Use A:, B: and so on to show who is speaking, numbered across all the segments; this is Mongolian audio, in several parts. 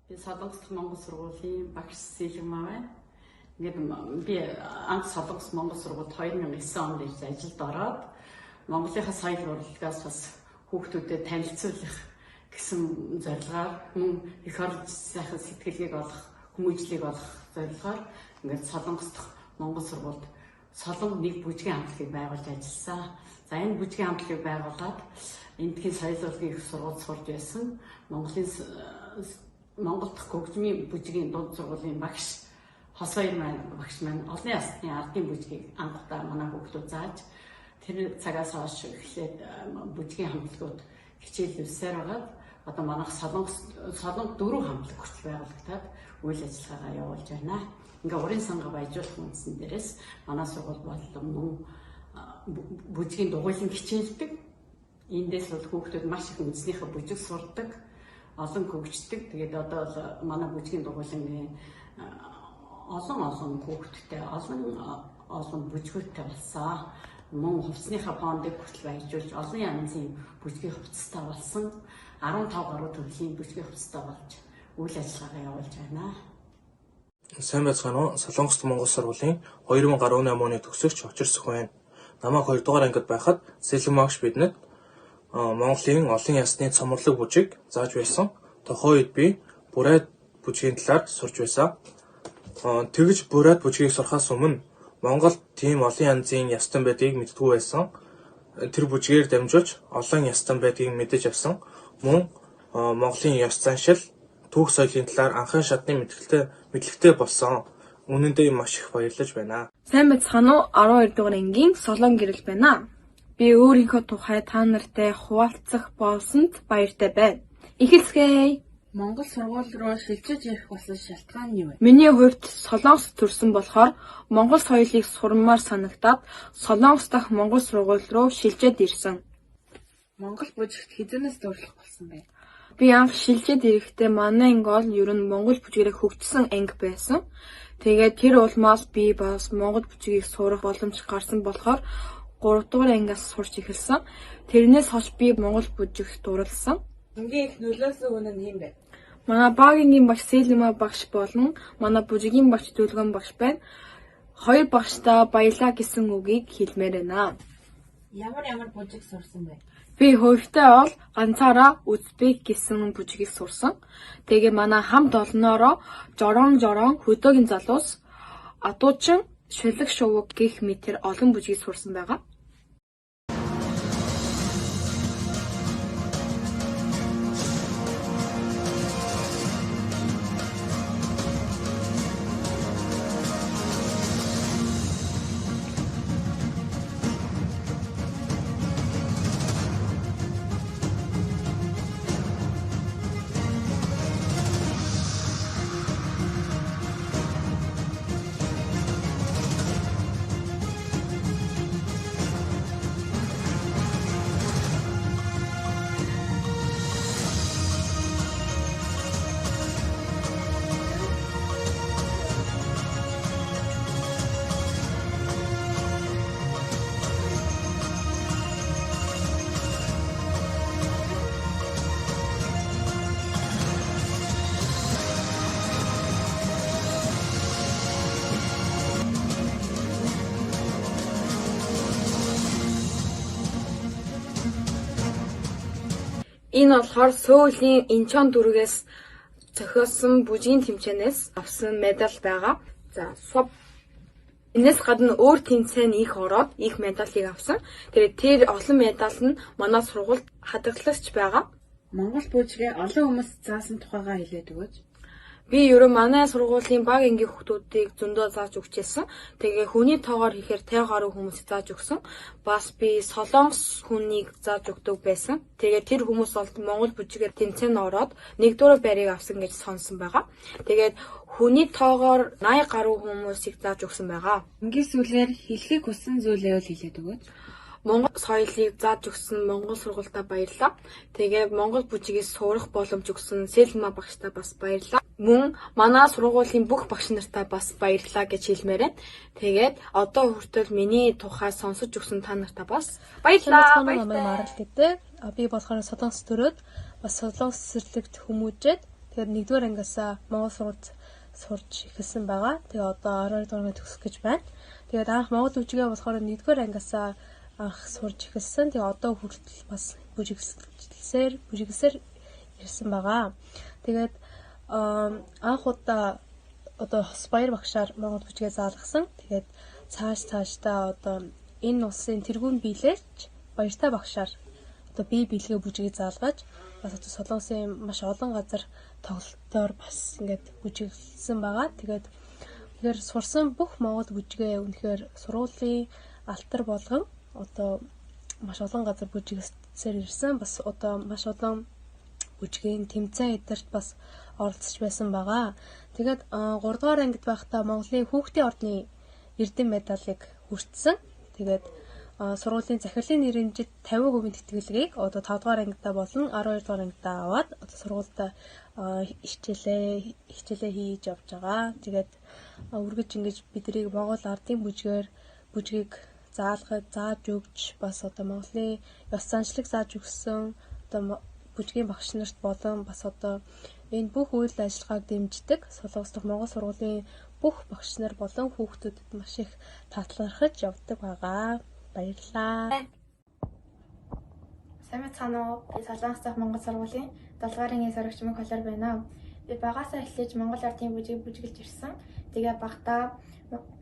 A: Би Солонгос Монгол сургуулийн багш Сэлмаа байна. Ингээд би анх Солонгос Монгол сургуульд 2009 онд ирж ажилд ороод Монголынхаа соёл урлагаас бас хүүхдүүдэд танилцуулах гэсэн зорилгоор мөн их орон сайхан сэтгэлгээг олох, хүмүүжлийг олох зорилгоор ингээд Солонгос Монгол сургуульд Солон нэг бүжгийн хамтлагийг байгуулж ажилласан. За энэ бүжгийн хамтлагийг байгуулад эндхийн соёл урлагийн их сургуульд сурж байсан. Монгол дахь хөгжмийн бүжгийн дунд сургуулийн багш Хосбаяр багш маань олон ясны ардын бүжгийг анхудаа манай хүүхдүүд зааж тэр цагаас хойш эхлээд бүжгийн хамтлагууд хичээлүүлсээр байгаад одоо манайх Солонгос 4 хамтлаг хүртэл байгуулагдаад үйл ажиллагаагаа явуулж байна. Ингээ урын сангаа баяжуулах үндсэн дээрээс манай сургууль болон мөн бүжгийн дугуйлан хичээлдэг. Эндээс бол хүүхдүүд маш их үндснийхээ бүжиг сурдаг, олон хөгждөг. Тэгээд одоо бол манай бүжгийн дугуйлан олон хүүхдтэй, олон бүжгүүттэй болсон. Мөн хувцсныхаа фондыг хүртэл баяжуулж олон янзын бүжгийн хувцастай болсон. 15 гаруй төрлийн бүжгийн хувцастай болж үйл ажиллагаагаа явуулж байна.
B: Сайн байцгаана уу? Солонгос Монгол сургуулийн 2018 оны төгсөгч Очирсох байна. Намайг 2 дугаар ангид байхад Сэлмаагш биднэд Монголын олон ясны цоморлог бүжиг зааж байсан. Тухайн үед би бурайд бүжгийн талаар сурч байсан. Тэгж бурайд бүжгийг сурахаас өмнө Монголд тийм олон янзын ястан байдгийг мэддэггүй байсан. Тэр бүжгээр дамжуулж олон ястан байдгийг мэдэж авсан. Мөн Монголын ёс заншил, түүх соёлын талаар анхны шатны мэдлэгтэй болсон. Үнэндээ маш их баярлаж байна.
C: Сайн байцгаана уу? 12 дугаар ангийн Солон гэрэл байна. Би өөрийнхөө тухай та нартай хуваалцах болсонд баяртай байна. Эхэлцгээе.
D: Монгол сургууль руу шилжиж ирэх болсон шалтгаан нь юу вэ?
C: Миний хувьд Солонгос төрсэн болохоор Монгол соёлыг сурмаар санагдаад Солонгос дахь Монгол сургууль руу шилжээд ирсэн.
D: Монгол бүжигт хэзээс дурлах болсон бэ?
C: Би анх шилжээд ирэхдээ манай анги бол ер нь Монгол бүжгээрээ хөгжсөн анги байсан. Тэгээд тэр улмаас би бас Монгол бүжгийг сурах боломж гарсан болохоор 3 дугаар ангиас сурч эхэлсэн. Тэрнээс хойш би Монгол бүжигт дурласан.
D: Хамгийн их нөлөөсөн хүн нь юм бэ?
C: Манай багийн багш Сэлмаа багш болон манай бүжигийн багш Дүлгэн багш байна. Хоёр багштаа баялаа гэсэн үгийг хэлмээр байна.
D: Ямар бүжиг сурсан бэ?
C: Би хувьтай бол ганцаараа Үзбек гэсэн бүжгийг сурсан. Тэгээ манай хамт олноороо жорон хөдөөгийн залуус адуучин шүлэг шувууг гэх мэтэр олон бүжгийг сурсан байгаа. Энэ болохоор Сөүлийн Инчон дүргээс зохиосон бүжгийн тэмцээнээс авсан медаль байгаа. За, энэс гадна өөр тэмцээнд их ороод их медалийг авсан. Тэр олон медаль нь манай сургуульд хадгалагч байгаа.
D: Монгол бүжгээ олон хүмүүс заасан тухайгаа хэлээд өгөөч.
C: Би ерөө манай сургуулийн баг ангийн хүүхдүүдийг зөндөө зааж өгчээсэн. Тэгээ хүний тоогоор хийхээр 50 гаруй хүмүүсийг зааж өгсөн. Бас би Солонгос хүнийг зааж өгдөг байсан. Тэгээ тэр хүмүүс бол Монгол бүжгээр тэмцээнд ороод 1-р байрыг авсан гэж сонсон байгаа. Тэгээд хүний тоогоор 80 гаруй хүмүүсийг зааж өгсөн байгаа.
D: Ангийн сүлээр хэлхийг хүссэн зүйлээ хэлээд өгөөч.
C: Монгол соёлыг зааж өгсөн Монгол сургуультаа баярлалаа. Тэгээ Монгол бүжгийг сурах боломж өгсөн Сэлмаа багштаа бас баярлалаа. Мөн манай сургуулийн бүх багш нартаа бас баярлалаа гэж хэлмээр байна. Тэгээд одоо хүртэл миний тухай сонсож өгсөн та нартаа бас баярлалаа.
E: Намайг Марал гэдэг. Би болохоор Солонгос төрөөд бас Солонгос цэцэрлэгт хүмүүжээд Тэгээд 1-р ангиасаа Монгол сургуульд сурч эхэлсэн байгаа. Тэгээ одоо 12 дугаар анги төгсөх гэж байна. Тэгээд анх Монгол бүжгээ болохоор 1-р ангиасаа анх сурч эхэлсэн. Тэгээ одоо хүртэл бас бүжиглсээр ирсэн байгаа. Тэгээд анх удаа одоо Хосбаяр багшаар Монгол бүжгээ заалгасан. Тэгээд цаашдаа одоо энэ улсын тэргүүн биелэлч Баяртай багшаар одоо бие биелгээ бүжгийг заалгаж бас одоо Солонгосын маш олон газар тоглолтоор бас ингээд бүжиглсэн байгаа. Тэгээд тэгэхээр сурсан бүх Монгол бүжгээ үнэхээр сургуулийн алтар болгон одоо маш олон газар бүжиглсээр ирсэн. Бас одоо маш олон бүжгийн тэмцээн эдэрт бас оролцож байсан байгаа. Тэгээд 3 дугаар ангид байхдаа Монголын хүүхдийн ордны эрдэм медалыг хүртсэн. Тэгээд сургуулийн захирлын нэрэмжит 50% тэтгэлгийг одоо 5 дугаар ангидаа болон 12 дугаар ангидаа аваад одоо сургуультай хичээлээ хийж явж байгаа. Тэгээд үргэлж ингэж бидний Монгол ардын бүжгийг зааж өгч бас одоо Монголын ёс заншлыг зааж өгсөн одоо бүжгийн багш нарт болон бас одоо энэ бүх үйл ажиллагааг дэмждэг Солонгос дахь Монгол сургуулийн бүх багш нар болон хүүхдүүдэд маш их татлархаж явдаг байгаа. Баярлалаа.
F: Сайн мэцхан уу? Би Солонгос дахь Монгол сургуулийн 7 дугаар ангийн сурагч Мөнх Холор байна. Би багасаа эхлэж Монгол ардын бүжгийг бүжиглж ирсэн. Тэгээ багтаа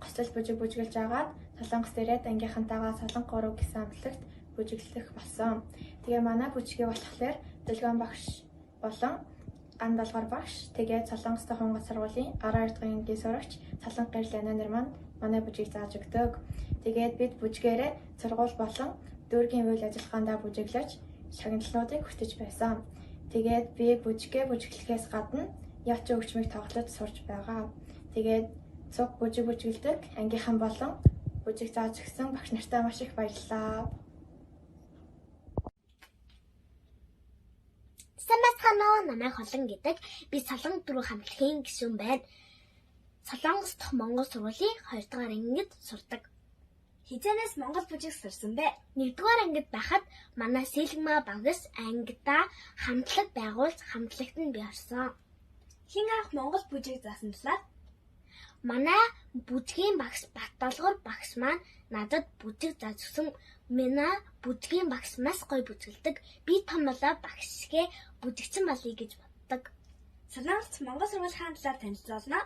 F: гоцлол бүжиг бүжиглж агаад Солонгост ирээд ангийнхантайгаа Солонго 3 гэсэн амтлагт бүжиглэх болсон. Тэгээ манай бүжгээ болохоор Дэлгэн багш болон Ган Долгор багш тэгээд Солонгос дахь Монгол сургуулийн 12 дахь ангийн сурагч Солонго Гэрлэна нар маань манай бүжгийг зааж өгдөг. Тэгээд бид бүжгээрээ сургууль болон дүүргийн үйл ажиллагаандаа бүжиглэж шагналуудыг хүртэж байсан. Тэгээд би бүжгээ бүжиглэхээс гадна яач өвчмийг тоглож сурч байгаа. Тэгээд цуг бүжиглдэг ангийнхан болон бүжиг зааж өгсөн багш нартай маш их баярлалаа.
G: Сайн байна уу? Намайг Холон гэдэг. Би Солонго 4 хамтлагийн гишүүн байна. Солонгос дахь Монгол сургуулийн 2 дугаар ангид сурдаг. Хизэнээс Монгол бүжиг сурсан бэ? 1 дугаар ангид байхад манай Сэлгма багш ангидаа хамтлаг байгуулж хамтлагт нь би орсон. Хин анх Монгол бүжиг заасан талаар манай бүжгийн багш Батболгор багш маань надад бүжиг зааж өгсөн. Манай бүжгийн багш маш гоё бүжгэлдэг. Би том болоо багшгээ бүжигчин болъё гэж боддог. Солонгос Монгол сургуулийн хаантлаар танилцуулна.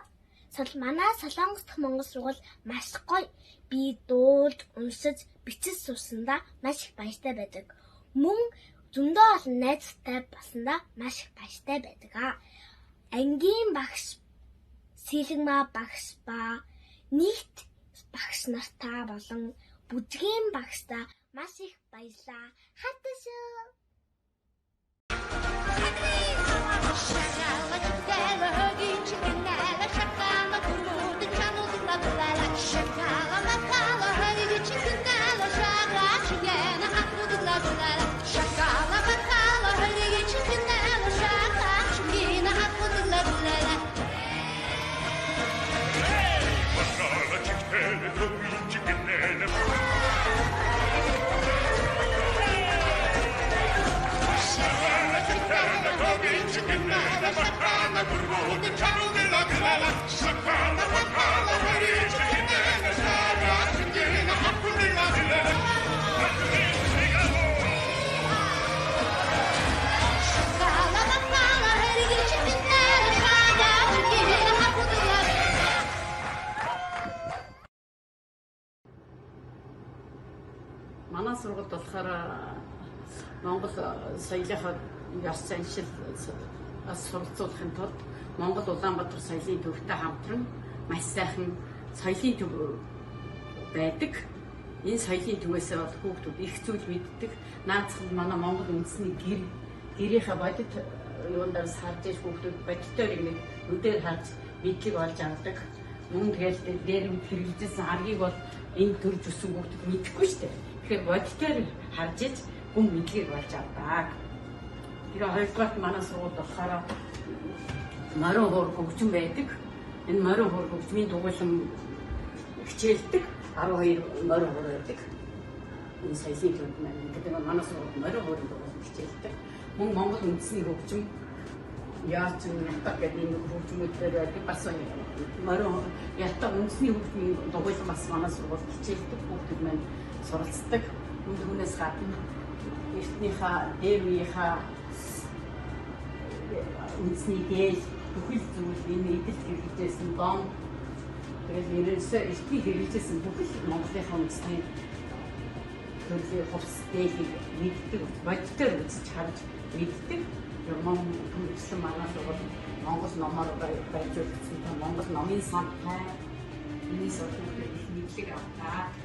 G: Манай Солонгос дахь Монгол сургууль маш гоё. Би дуулж, уншиж, бичиж сурсандаа маш их баяртай байдаг. Мөн зөндөө олон найзтай болсондоо маш их баяртай байдаг. Ангийн багш Сэлгма багш ба нийт багш нартай болон бүжгийн багштай маш их баярлаа. Хайртай шүү.
A: Манай сургуульд болохоор Монгол соёлынхаа ёс заншил суралцуулахын тулд Монгол Улаанбаатар соёлын төвтэй хамтран маш сайхан соёлын төв байдаг. Энэ соёлын төвөөсөө бол хүүхдүүд их зүйл мэддэг. Наацхан манай Монгол үндэсний гэрийнхээ бодит юундаас харж иж хүүхдүүд бодитоор ингэ өдөр харж мэдлэг олж авдаг. Мөн тэгэл дээр нь хэрэгжсэн аргийг бол энэ төрж өссөн хүүхдүүд мэдэхгүй шүү дээ. Тэгэхээр бодитоор харж иж гүн мэдлэг олж авдаг. Тэгээ хоёрдугаарт манай сургууль болохоор морин хуур хөгжим байдаг. Энэ морин хуур хөгжмийн дугуйлан хичээлдэг 12 морин хуур байдаг. Энэ соёлын төвд маань гэдэг нь манай сургууль морин хуурын дугуйлан хичээлдэг. Мөн Монгол үндэсний хөгжим яаж ятаг гэдэг энэ хөгжмөддөр байдаг бас морин ятаг үндэсний хөгжмийн дугуйлан бас манай сургууль хичээлдэг хүүхдүүд маань суралцдаг. Үүнээс гадна эртнийхээ дээр үеийнхээ үндэсний дээл бүхэл зүйл энэ эдэлт хэрэгжсэн дом тэгээд ерөөсөө эртний хэрэгжсэн бүхэл Монголынхаа үндэсний төрлийн хувцас дээлийг мэддэг, бодитоор үзэж харж мэддэг. Юм хүмүүжлэн манай сургууль Монгол номоор байж үзсэн. Монгол номын сантай энэ сургууль их мэдлэг авдаг.